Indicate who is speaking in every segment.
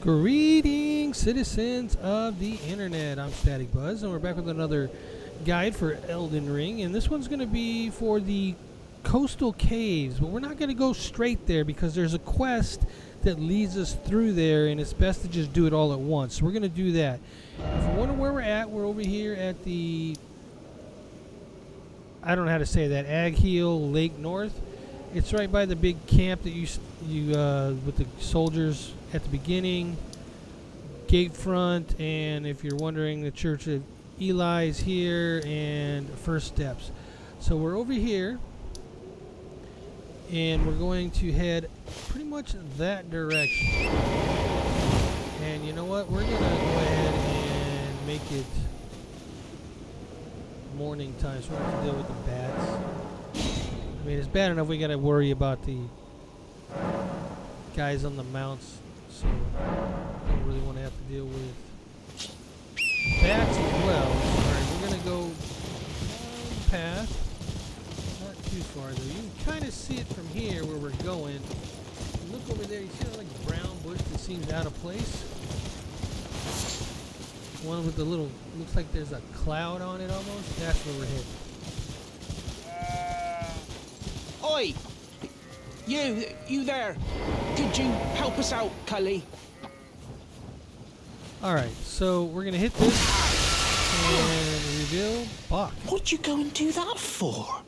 Speaker 1: Greetings, citizens of the internet. I'm Static Buzz, and we're back with another guide for Elden Ring. And this one's going to be for the coastal caves, but we're not going to go straight there because there's a quest that leads us through there, and it's best to just do it all at once. So we're going to do that. If you wonder where we're at, we're over here at the, I don't know how to say that, Agheel Lake North. It's right by the big camp that you with the soldiers at the beginning, gate front, and if you're wondering, the Church of Eli is here, and first steps. So we're over here, and we're going to head pretty much that direction. And you know what? We're gonna go ahead and make it morning time, so we don't have to deal with the bats. I mean, it's bad enough we gotta worry about the guys on the mounts, so I don't really want to have to deal with bats as well. Alright, we're gonna go down the path. Not too far though. You can kind of see it from here where we're going. Look over there, you see that like brown bush that seems out of place? One with the little, looks like there's a cloud on it almost. That's where we're heading.
Speaker 2: Oi! You there! Could you help us out, Cully?
Speaker 1: Alright, so we're gonna hit this and reveal Bach.
Speaker 2: What'd you go and do that for?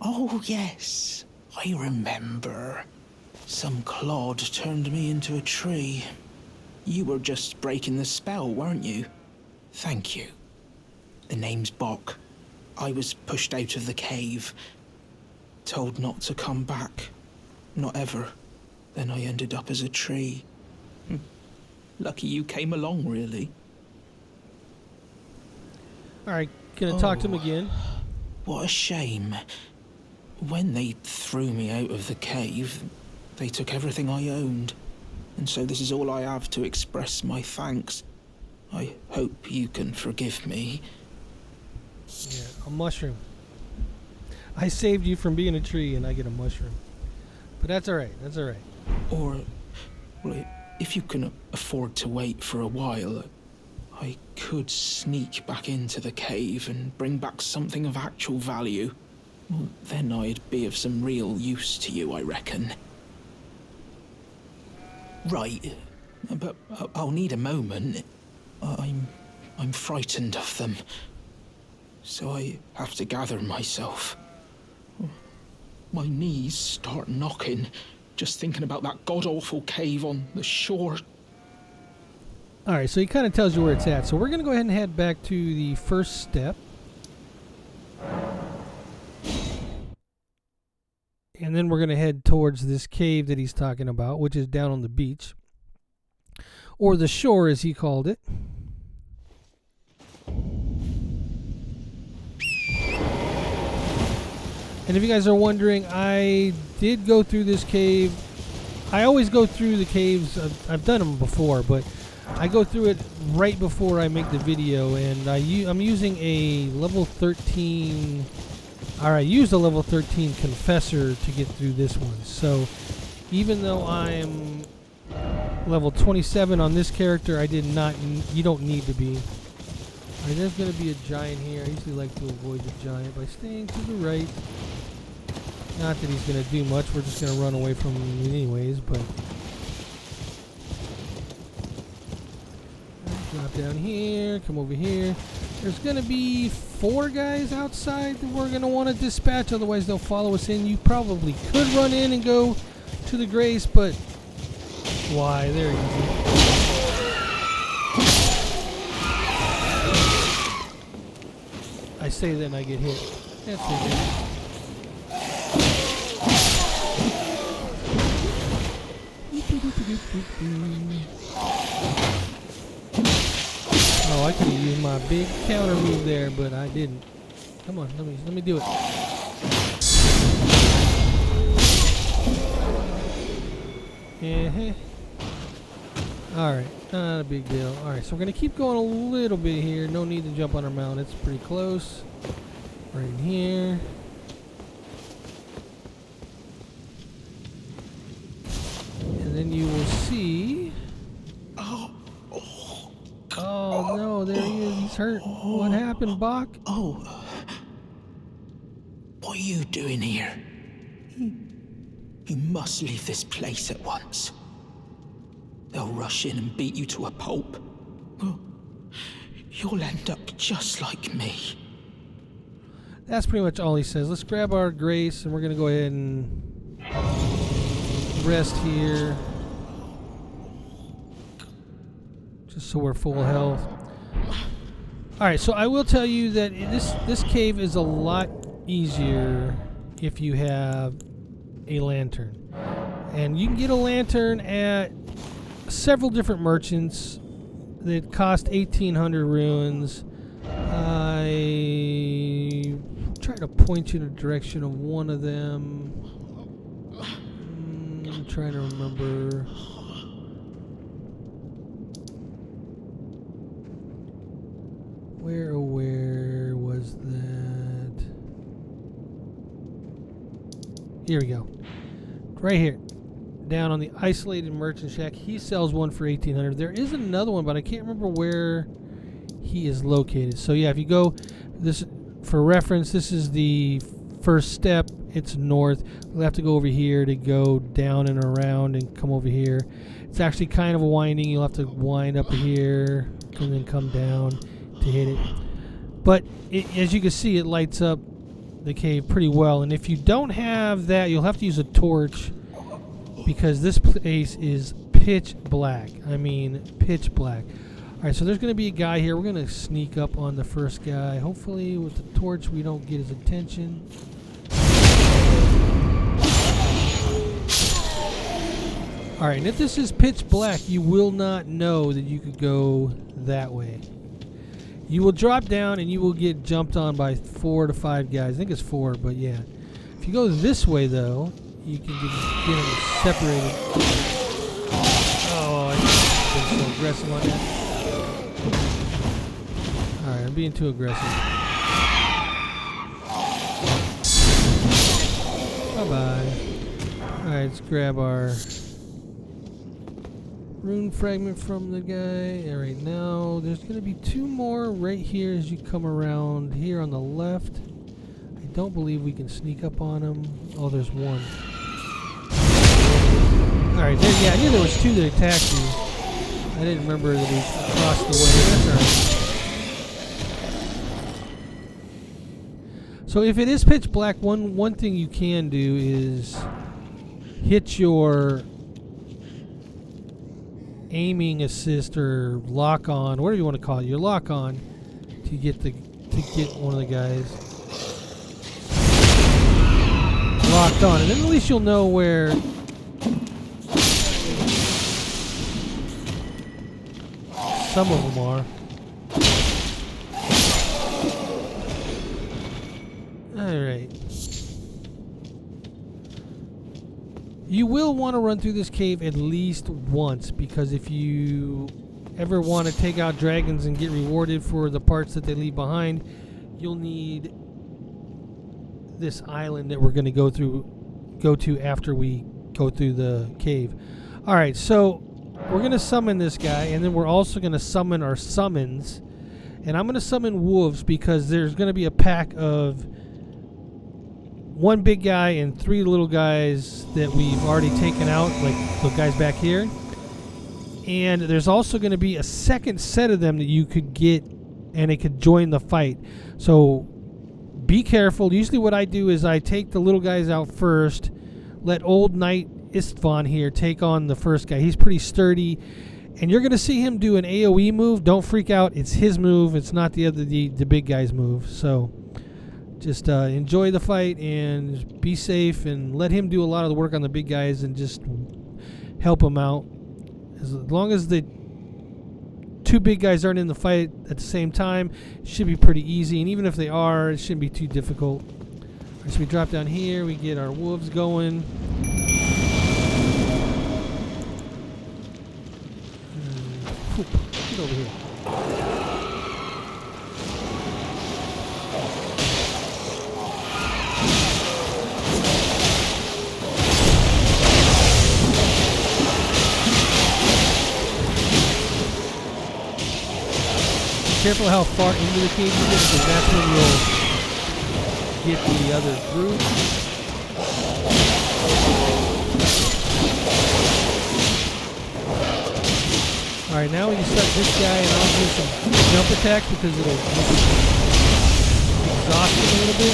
Speaker 2: Oh, yes. I remember. Some clod turned me into a tree. You were just breaking the spell, weren't you? Thank you. The name's Bach. I was pushed out of the cave. Told not to come back. Not ever. Then I ended up as a tree. Lucky you came along, really.
Speaker 1: Alright, gonna talk to him again.
Speaker 2: What a shame. When they threw me out of the cave, they took everything I owned. And so this is all I have to express my thanks. I hope you can forgive me.
Speaker 1: Yeah, a mushroom. I saved you from being a tree and I get a mushroom. But that's alright, that's alright.
Speaker 2: Or, well, if you can afford to wait for a while, I could sneak back into the cave and bring back something of actual value. Well, then I'd be of some real use to you, I reckon. Right, but I'll need a moment. I'm frightened of them. So I have to gather myself. My knees start knocking, just thinking about that god-awful cave on the shore.
Speaker 1: Alright, so he kind of tells you where it's at. So we're going to go ahead and head back to the first step. And then we're going to head towards this cave that he's talking about, which is down on the beach. Or the shore, as he called it. And if you guys are wondering, I did go through this cave. I always go through the caves. I've done them before, but I go through it right before I make the video. And I'm using a level 13... I used a level 13 Confessor to get through this one. So even though I'm level 27 on this character, I did not... You don't need to be. Alright, there's going to be a giant here. I usually like to avoid the giant by staying to the right. Not that he's going to do much. We're just going to run away from him anyways, but... Drop down here. Come over here. There's going to be 4 guys outside that we're going to want to dispatch. Otherwise, they'll follow us in. You probably could run in and go to the Grace, but... Why? They're easy. I say that and I get hit. That's it. Oh, I could have used my big counter move there, but I didn't. Come on, let me do it. Alright, not a big deal. Alright, so we're going to keep going a little bit here. No need to jump on our mount. It's pretty close. Right in here. hurt. What happened, Bach?
Speaker 2: Oh. What are you doing here? You must leave this place at once. They'll rush in and beat you to a pulp. You'll end up just like me.
Speaker 1: That's pretty much all he says. Let's grab our grace, and we're going to go ahead and rest here. Just so we're full health. Alright, so I will tell you that this cave is a lot easier if you have a lantern. And you can get a lantern at several different merchants that cost 1,800 runes. I try to point you in the direction of one of them. I'm trying to remember. Where was that? Here we go. Right here. Down on the isolated merchant shack. He sells one for 1,800. There is another one, but I can't remember where he is located. So yeah, if you go this for reference, this is the first step. It's north. We'll have to go over here to go down and around and come over here. It's actually kind of winding. You'll have to wind up here and then come down to hit it. But as you can see, it lights up the cave pretty well. And if you don't have that, you'll have to use a torch, because this place is pitch black. I mean, pitch black. Alright, so there's going to be a guy here. We're going to sneak up on the first guy. Hopefully with the torch we don't get his attention. Alright, and if this is pitch black, you will not know that you could go that way. You will drop down and you will get jumped on by 4 to 5 guys. I think it's 4, but yeah. If you go this way, though, you can get them separated. Oh, I've been so aggressive on that. Alright, I'm being too aggressive. Bye-bye. Alright, let's grab our rune fragment from the guy. Alright, now there's going to be 2 more right here as you come around here on the left. I don't believe we can sneak up on them. Oh, there's 1. Alright, yeah, I knew there was 2 that attacked you. I didn't remember that he crossed the way. That's alright. So if it is pitch black, one thing you can do is hit your aiming assist or lock on, whatever you want to call it, your lock on, to get one of the guys locked on, and then at least you'll know where some of them are. Alright. You will want to run through this cave at least once, because if you ever want to take out dragons and get rewarded for the parts that they leave behind, you'll need this island that we're going to go to after we go through the cave. Alright, so we're going to summon this guy, and then we're also going to summon our summons. And I'm going to summon wolves because there's going to be a pack of 1 big guy and 3 little guys that we've already taken out, like the guys back here. And there's also going to be a second set of them that you could get, and it could join the fight. So be careful. Usually what I do is I take the little guys out first, let old Knight Istvan here take on the first guy. He's pretty sturdy, and you're going to see him do an AoE move. Don't freak out. It's his move. It's not the big guy's move. So just enjoy the fight and be safe, and let him do a lot of the work on the big guys and just help him out. As long as the 2 big guys aren't in the fight at the same time, it should be pretty easy. And even if they are, it shouldn't be too difficult. All right, so we drop down here. We get our wolves going. Get over here. careful how far into the cave you get, because that's when you'll get the other group. Alright, now we can start this guy, and I'll do some jump attacks because it'll exhaust him a little bit.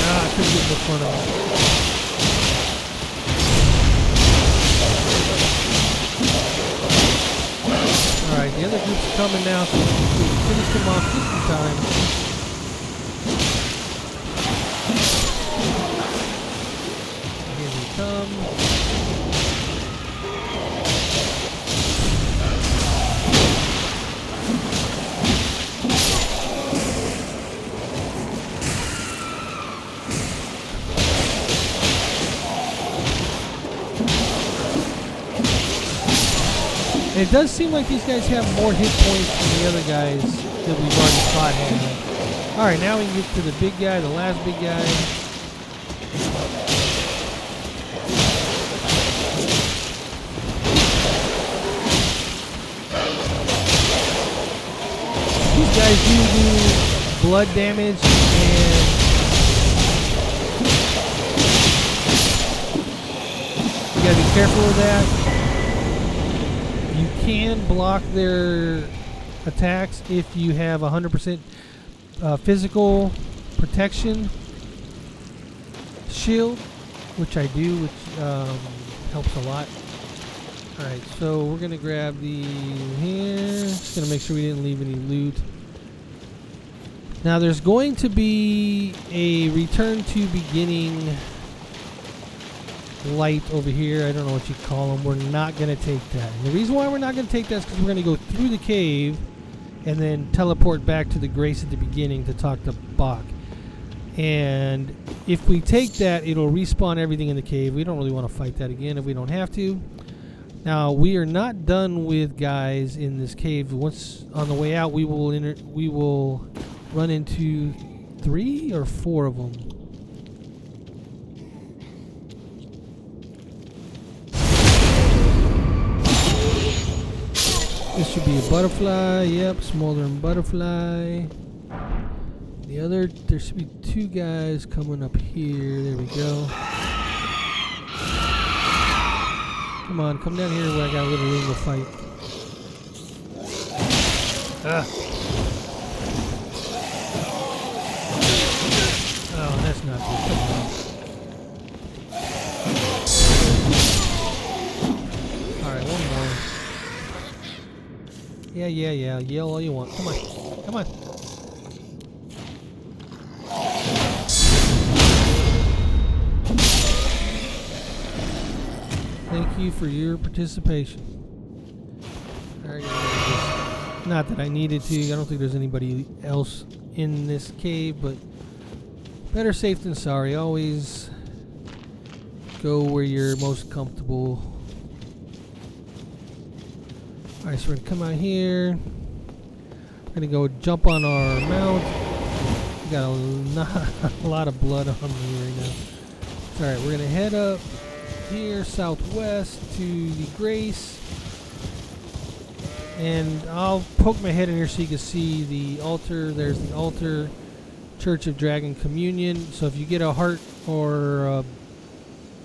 Speaker 1: I could get in front of him. Alright, the other group's coming now, so we finish them off just in time. Here they come. And it does seem like these guys have more hit points than the other guys that we've already fought had. Alright, now we can get to the big guy, the last big guy. These guys do blood damage, and you gotta be careful with that. You can block their attacks if you have 100% physical protection shield, which I do, which helps a lot. Alright, so we're going to grab the here. Just going to make sure we didn't leave any loot. Now there's going to be a return to beginning light over here. I don't know what you call them. We're not going to take that. And the reason why we're not going to take that is because we're going to go through the cave and then teleport back to the Grace at the beginning to talk to Bach. And if we take that, it'll respawn everything in the cave. We don't really want to fight that again if we don't have to. Now, we are not done with guys in this cave. Once on the way out, we will run into 3 or 4 of them. This should be a butterfly. Yep, smoldering butterfly. The other, there should be 2 guys coming up here. There we go. Come on, come down here where I got a little room to fight. Ah. Oh, that's not good. Come on. Alright, one more. Yeah. Yell all you want. Come on. Come on. Thank you for your participation. Alright, not that I needed to. I don't think there's anybody else in this cave, but better safe than sorry. Always go where you're most comfortable. Alright, so we're going to come out here. We're going to go jump on our mount. We got a lot of blood on me right now. Alright, we're going to head up here southwest to the Grace, and I'll poke my head in here so you can see the altar. There's the altar, Church of Dragon Communion. So if you get a heart, or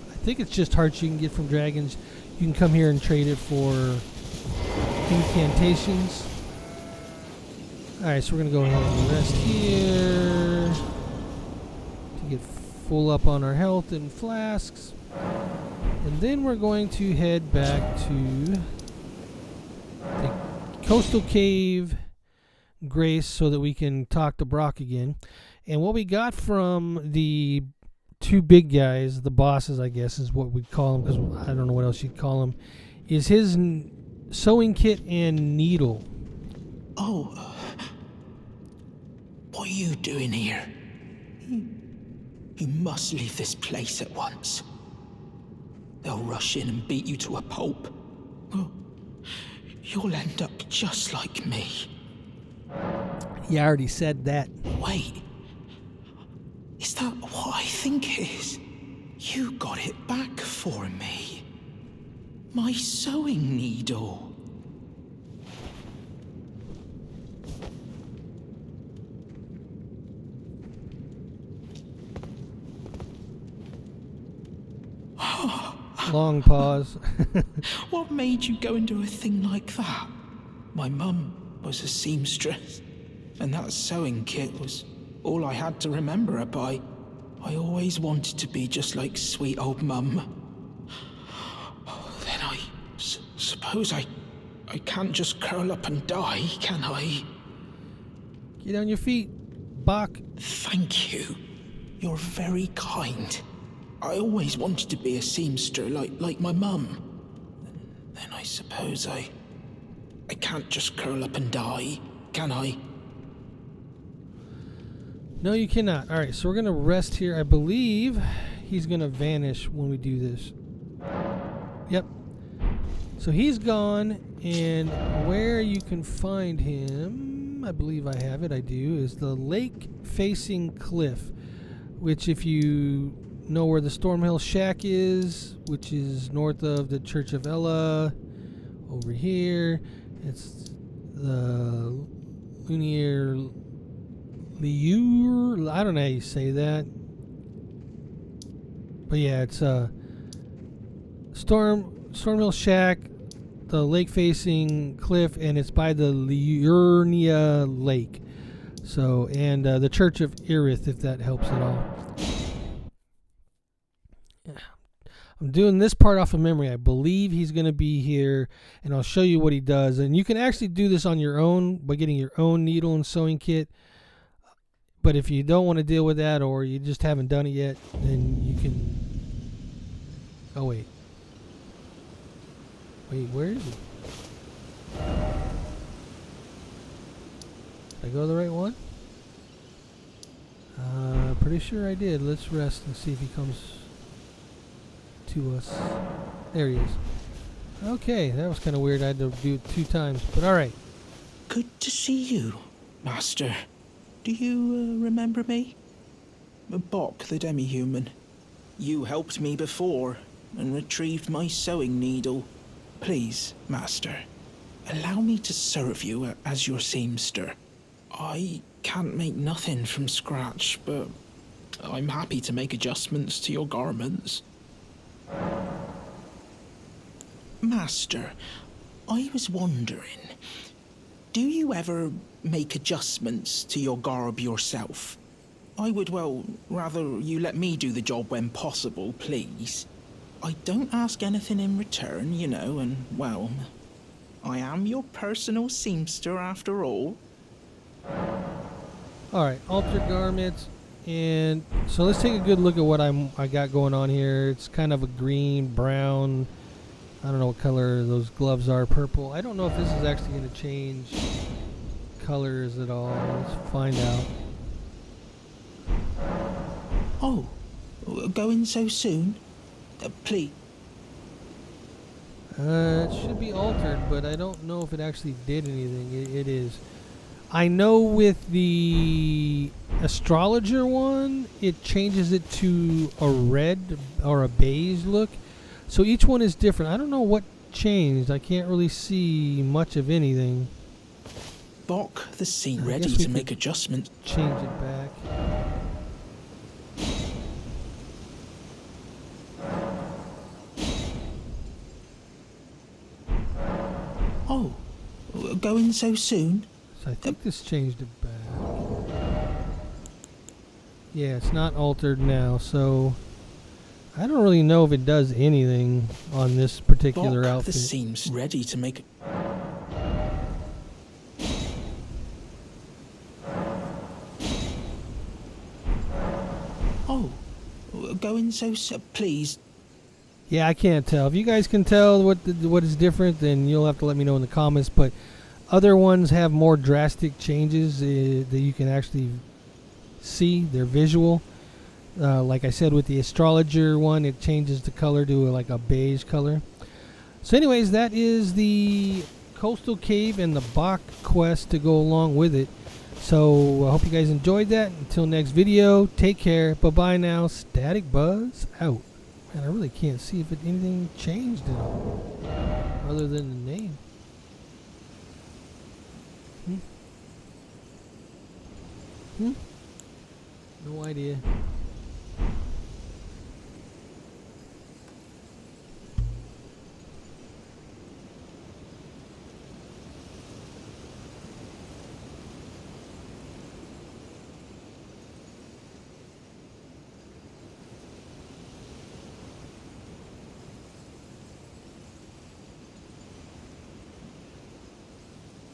Speaker 1: I think it's just hearts you can get from dragons, you can come here and trade it for incantations. Alright, so we're going to go ahead and rest here to get full up on our health and flasks. And then we're going to head back to the Coastal Cave Grace so that we can talk to Brock again. And what we got from the 2 big guys, the bosses I guess is what we'd call them, because I don't know what else you'd call them, is his sewing kit and needle.
Speaker 2: Oh, what are you doing here? You must leave this place at once. They'll rush in and beat you to a pulp. You'll end up just like me.
Speaker 1: You already said that.
Speaker 2: Wait. Is that what I think it is? You got it back for me. My sewing needle.
Speaker 1: Long pause.
Speaker 2: What made you go and do a thing like that? My mum was a seamstress, and that sewing kit was all I had to remember her by. I always wanted to be just like sweet old mum. Then I suppose I can't just curl up and die, can I?
Speaker 1: Get on your feet, Bach.
Speaker 2: Thank you. You're very kind. I always wanted to be a seamster like my mum. Then I suppose I can't just curl up and die, can I?
Speaker 1: No, you cannot. Alright, so we're going to rest here. I believe he's going to vanish when we do this. Yep. So he's gone, and where you can find him, I believe I have it, I do, is the lake-facing cliff, which if you know where the Stormhill Shack is, which is north of the Church of Ella, over here, it's the Liurnia, I don't know how you say that, but yeah, it's Stormhill Shack, the lake-facing cliff, and it's by the Liurnia Lake. So, and the Church of Erith, if that helps at all. I'm doing this part off of memory. I believe he's going to be here, and I'll show you what he does. And you can actually do this on your own by getting your own needle and sewing kit. But if you don't want to deal with that, or you just haven't done it yet, then you can... Oh, wait. Wait, where is he? Did I go to the right one? Pretty sure I did. Let's rest and see if he comes to us. There he is. Okay, that was kind of weird. I had to do it 2 times, but alright.
Speaker 2: Good to see you, Master. Do you remember me? Bok, the demi-human. You helped me before and retrieved my sewing needle. Please, Master, allow me to serve you as your seamster. I can't make nothing from scratch, but I'm happy to make adjustments to your garments. Master, I was wondering, do you ever make adjustments to your garb yourself? I would, well, rather you let me do the job when possible, please. I don't ask anything in return, you know, and, well, I am your personal seamster after all.
Speaker 1: Alright, alter garments. And so let's take a good look at what I got going on here. It's kind of a green, brown, I don't know what color those gloves are, purple. I don't know if this is actually going to change colors at all. Let's find out.
Speaker 2: Oh, going so soon? Please.
Speaker 1: It should be altered, but I don't know if it actually did anything. It is. I know with the astrologer one, it changes it to a red or a beige look. So each one is different. I don't know what changed. I can't really see much of anything.
Speaker 2: Bok, the scene ready to make adjustments.
Speaker 1: Change it back.
Speaker 2: Oh, going so soon?
Speaker 1: So I think this changed it back. Yeah, it's not altered now, so I don't really know if it does anything on this particular outfit.
Speaker 2: This seems ready to make. Oh, going so please.
Speaker 1: Yeah, I can't tell. If you guys can tell what is different, then you'll have to let me know in the comments. But other ones have more drastic changes that you can actually see. They're visual. Like I said, with the astrologer one, it changes the color to like a beige color. So anyways, that is the coastal cave and the Bok quest to go along with it. So I hope you guys enjoyed that. Until next video, take care. Bye-bye now. Static Buzz out. And I really can't see if anything changed at all, other than the name. Hmm? No idea.